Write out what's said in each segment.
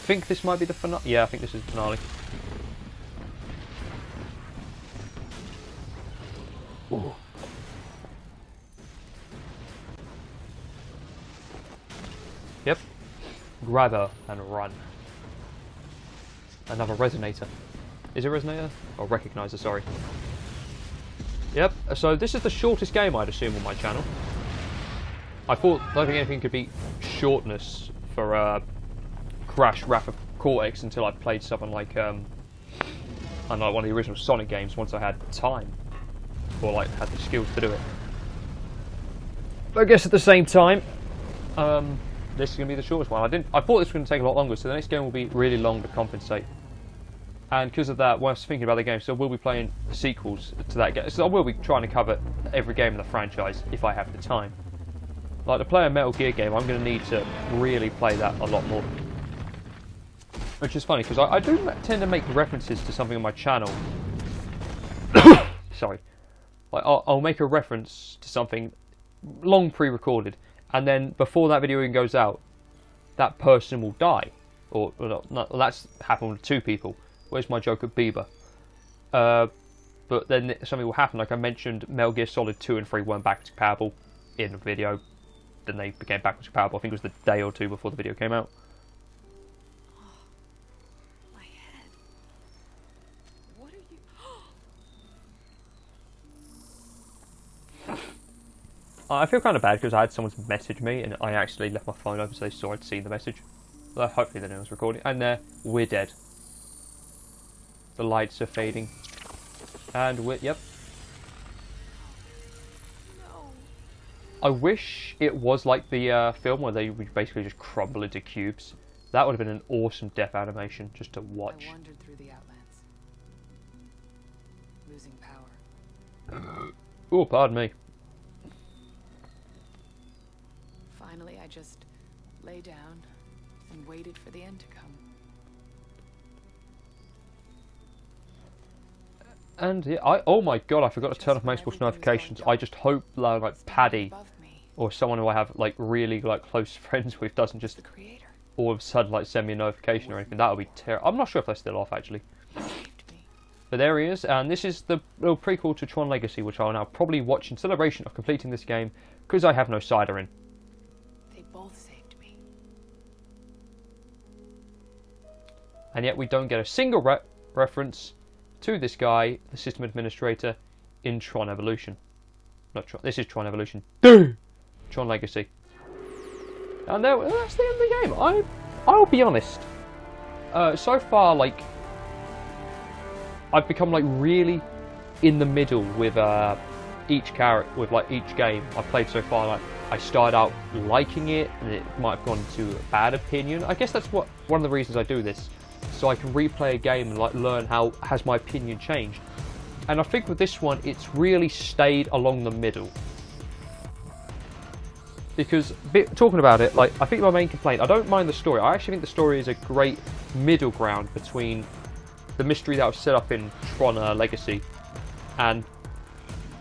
think this might be the finale. Yeah, I think this is the finale. Ooh. Yep. Grab her and run. Another resonator. Is it resonator? Or recognizer, sorry. Yep, so this is the shortest game I'd assume on my channel. I don't think anything could beat shortness for Crash Wrath of Cortex until I played something like, I don't know, one of the original Sonic games once I had time. Or like had the skills to do it. But I guess at the same time, this is going to be the shortest one. I thought this was going to take a lot longer, so the next game will be really long to compensate. And because of that, when I was thinking about the game, so we'll be playing sequels to that game. So I will be trying to cover every game in the franchise if I have the time. Like to play a Metal Gear game, I'm going to need to really play that a lot more. Which is funny, because I do tend to make references to something on my channel. Sorry. Like I'll make a reference to something long pre-recorded, and then before that video even goes out, that person will die. Or not, that's happened with 2 people. Where's my joke at Bieber? But then something will happen, like I mentioned Metal Gear Solid 2 and 3 weren't backwards compatible in the video. Then they became backwards compatible. I think it was the day or 2 before the video came out. Oh, my head. What are you... I feel kind of bad because I had someone message me and I actually left my phone open so they saw I'd seen the message. Well, hopefully they knew I was recording. And there, we're dead. The lights are fading. And we're, yep. No. I wish it was like the film where they would basically just crumble into cubes. That would have been an awesome death animation just to watch. I wandered through the Outlands. Losing power. Oh, pardon me. Finally, I just lay down and waited for the end to come. And yeah, oh my god, I forgot to turn off Xbox notifications. I just hope like Paddy or someone who I have like really like close friends with doesn't just all of a sudden like send me a notification or anything. That would be terrible. I'm not sure if they're still off actually. But there he is, and this is the little prequel to Tron Legacy, which I'll now probably watch in celebration of completing this game because I have no cider in. They both saved me. And yet we don't get a single reference to this guy, the system administrator, in Tron Evolution. Not Tron. This is Tron Evolution. Tron Legacy. And that's the end of the game. I'll be honest. So far, like, I've become like really in the middle with each character, with like each game I've played so far. Like, I started out liking it, and it might have gone to a bad opinion. I guess that's one of the reasons I do this. So I can replay a game and like learn how has my opinion changed. And I think with this one, it's really stayed along the middle. Because talking about it, like I think my main complaint, I don't mind the story. I actually think the story is a great middle ground between the mystery that was set up in Tron Legacy and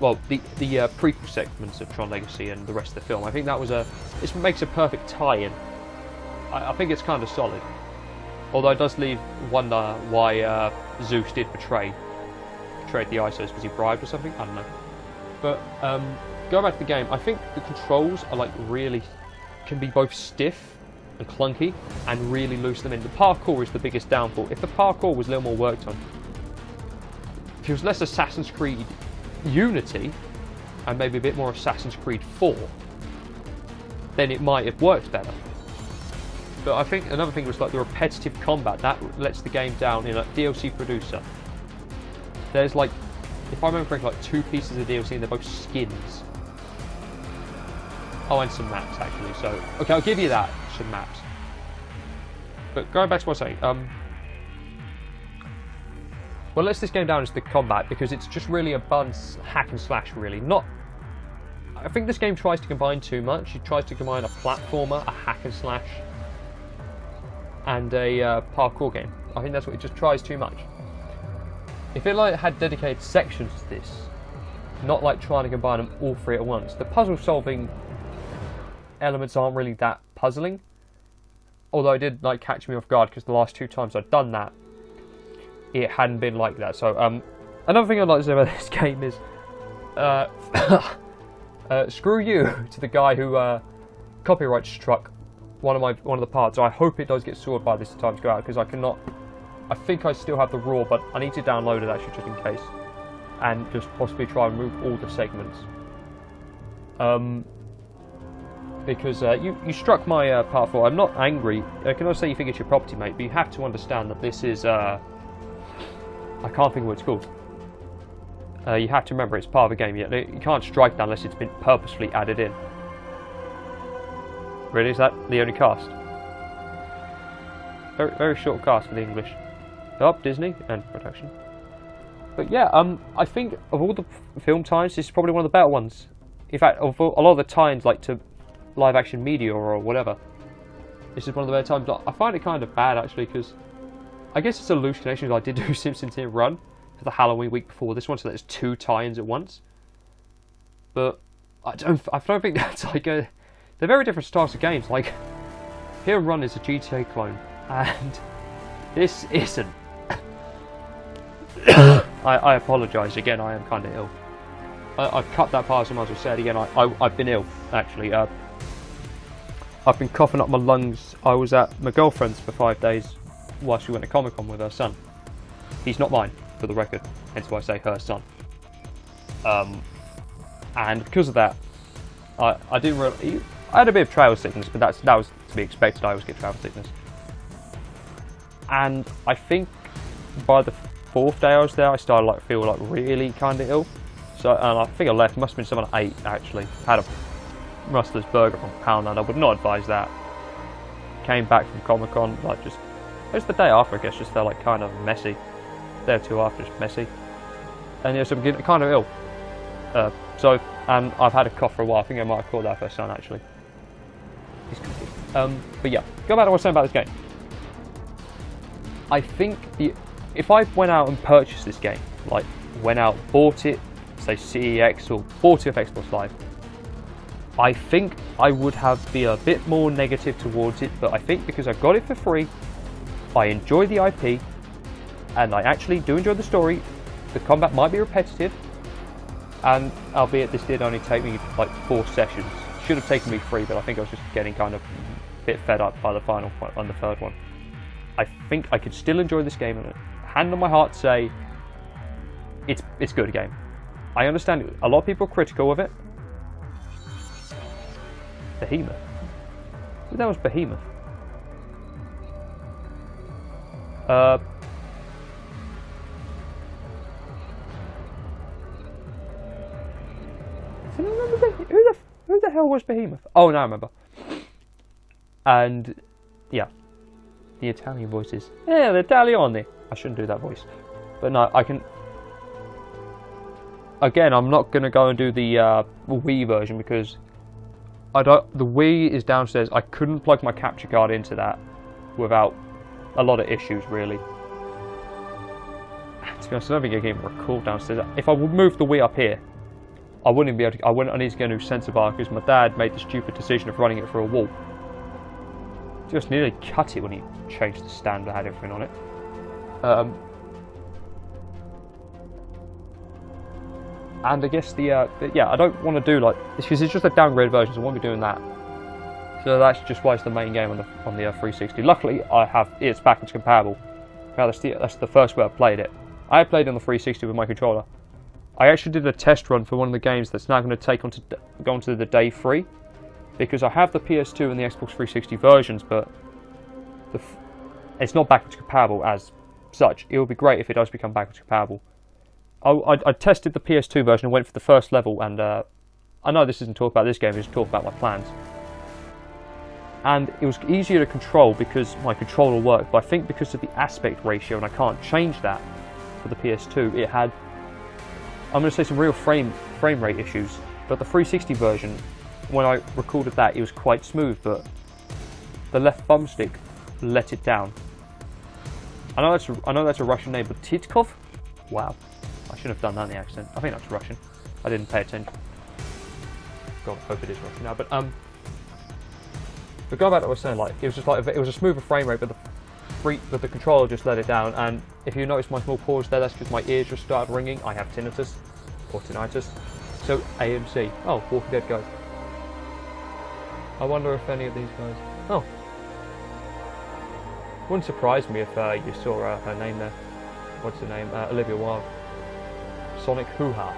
well the prequel segments of Tron Legacy and the rest of the film. I think that was it makes a perfect tie-in. I think it's kind of solid. Although it does leave wonder why Zeus did betrayed the ISOs because he bribed or something. I don't know. But going back to the game, I think the controls are like really can be both stiff and clunky and really loosen them in. The parkour is the biggest downfall. If the parkour was a little more worked on, if it was less Assassin's Creed Unity and maybe a bit more Assassin's Creed 4, then it might have worked better. But I think another thing was like the repetitive combat that lets the game down in a DLC producer. There's like, if I remember correctly, like 2 pieces of DLC and they're both skins. Oh, and some maps actually. So okay, I'll give you that, some maps. But going back to what I was saying, what lets this game down is the combat because it's just really a hack and slash really. I think this game tries to combine too much. It tries to combine a platformer, a hack and slash, and a parkour game. I think that's what it just tries too much. If it like had dedicated sections to this, not like trying to combine them all 3 at once, the puzzle solving elements aren't really that puzzling. although it did like catch me off guard because the last 2 times I'd done that, it hadn't been like that. So another thing I'd like to say about this game is screw you to the guy who copyright struck one of the parts. I hope it does get sorted by this time to go out, because I cannot. I think I still have the raw, but I need to download it actually just in case, and just possibly try and remove all the segments. Because you struck my part 4. I'm not angry. I can also say you think it's your property, mate, but you have to understand that this is I can't think of what it's called. You have to remember it's part of the game. You can't strike that unless it's been purposefully added in. Really, is that the only cast? Very, very short cast for the English. Oh, Disney and production. But yeah, I think of all the film times, this is probably one of the better ones. In fact, of a lot of the times, like to live action media or whatever, this is one of the better times. I find it kind of bad actually, because I guess it's hallucinations. I did do Simpsons in Run for the Halloween week before this one, so there's 2 tie-ins at once. But I don't think that's like a. They're very different styles of games. Like, Here Run is a GTA clone, and this isn't. I apologise again. I am kind of ill. I've cut that part, so I might as well say it again. I've been ill actually. I've been coughing up my lungs. I was at my girlfriend's for 5 days whilst we went to Comic-Con with her son. He's not mine, for the record, hence why I say her son. And because of that, I didn't really. I had a bit of travel sickness, but that was to be expected. I always get travel sickness. And I think by the 4th day I was there, I started like feel like really kind of ill. So I think I left. Must have been someone at 8 actually. Had a Rustler's burger from Poundland. I would not advise that. Came back from Comic-Con, like just it was the day after. I guess just felt like kind of messy. Day or 2 after, just messy. And yeah, so I'm getting kind of ill. And I've had a cough for a while. I think I might have called that for son actually. But yeah, go back to what I was saying about this game. I think if I went out and purchased this game, like went out, bought it, say CEX or bought it with Xbox Live, I think I would be a bit more negative towards it. But I think because I got it for free, I enjoy the IP, and I actually do enjoy the story. The combat might be repetitive, and albeit this did only take me like 4 sessions. Should have taken me 3, but I think I was just getting kind of a bit fed up by the final point on the 3rd one. I think I could still enjoy this game, and hand on my heart say it's a good game. I understand a lot of people are critical of it. Behemoth. Who that was Behemoth? Who the hell was Behemoth? Oh, now I remember. And yeah, the Italian voices. Yeah, the Italiani. I shouldn't do that voice, but no, I can. Again, I'm not gonna go and do the Wii version because the Wii is downstairs. I couldn't plug my capture card into that without a lot of issues, really. To be honest, I don't think I can even record downstairs. If I would move the Wii up here, I wouldn't even be able to. I need to go to sensor bar because my dad made the stupid decision of running it through a wall. Just nearly cut it when he changed the stand that had everything on it. And I guess yeah, I don't want to do like this because it's just a downgrade version, so I won't be doing that. So that's just why it's the main game on the 360. Luckily, it's backwards compatible. Now that's the first way I've played it. I played on the 360 with my controller. I actually did a test run for one of the games that's now going to go onto the day 3, because I have the PS2 and the Xbox 360 versions, but it's not backwards compatible as such. It would be great if it does become backwards compatible. I tested the PS2 version and went for the first level, and I know this isn't talk about this game, it's talk about my plans. And it was easier to control because my controller worked, but I think because of the aspect ratio, and I can't change that for the PS2, it had, I'm going to say, some real frame rate issues. But the 360 version, when I recorded that, it was quite smooth, but the left thumbstick let it down. I know that's a Russian name, but Titkov? Wow. I shouldn't have done that in the accent. I think that's Russian. I didn't pay attention. God, I hope it is Russian now. But But going back to what I was saying, like it was just like it was a smoother frame rate, but the controller just let it down. And if you notice my small pause there, that's because my ears just started ringing. I have tinnitus or tinnitus. So AMC. Oh, Walking Dead guys. I wonder if any of these guys. Oh. Wouldn't surprise me if you saw her name there. What's her name? Olivia Wilde. Sonic Hoo-Ha.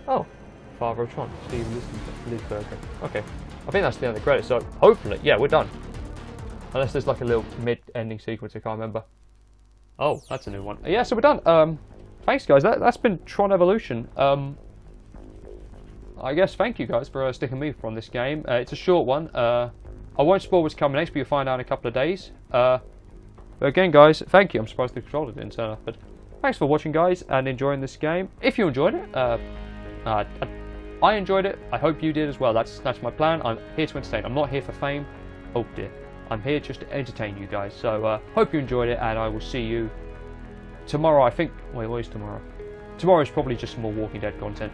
Oh. Father of Tron. Steve Lisberger. Okay. I think that's the end of the credits, so hopefully, yeah, we're done. Unless there's like a little mid-ending sequence, I can't remember. Oh, that's a new one. Yeah, so we're done. Thanks guys, that's been Tron Evolution. I guess thank you guys for sticking with me from this game. It's a short one. I won't spoil what's coming next, but you'll find out in a couple of days. But again guys, thank you. I'm surprised the controller didn't turn up, but thanks for watching guys and enjoying this game. If you enjoyed it, I enjoyed it. I hope you did as well. That's my plan. I'm here to entertain. I'm not here for fame. Oh dear. I'm here just to entertain you guys. So hope you enjoyed it, and I will see you tomorrow. I think. Wait, what is tomorrow? Tomorrow is probably just some more Walking Dead content.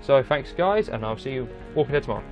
So thanks guys, and I'll see you Walking Dead tomorrow.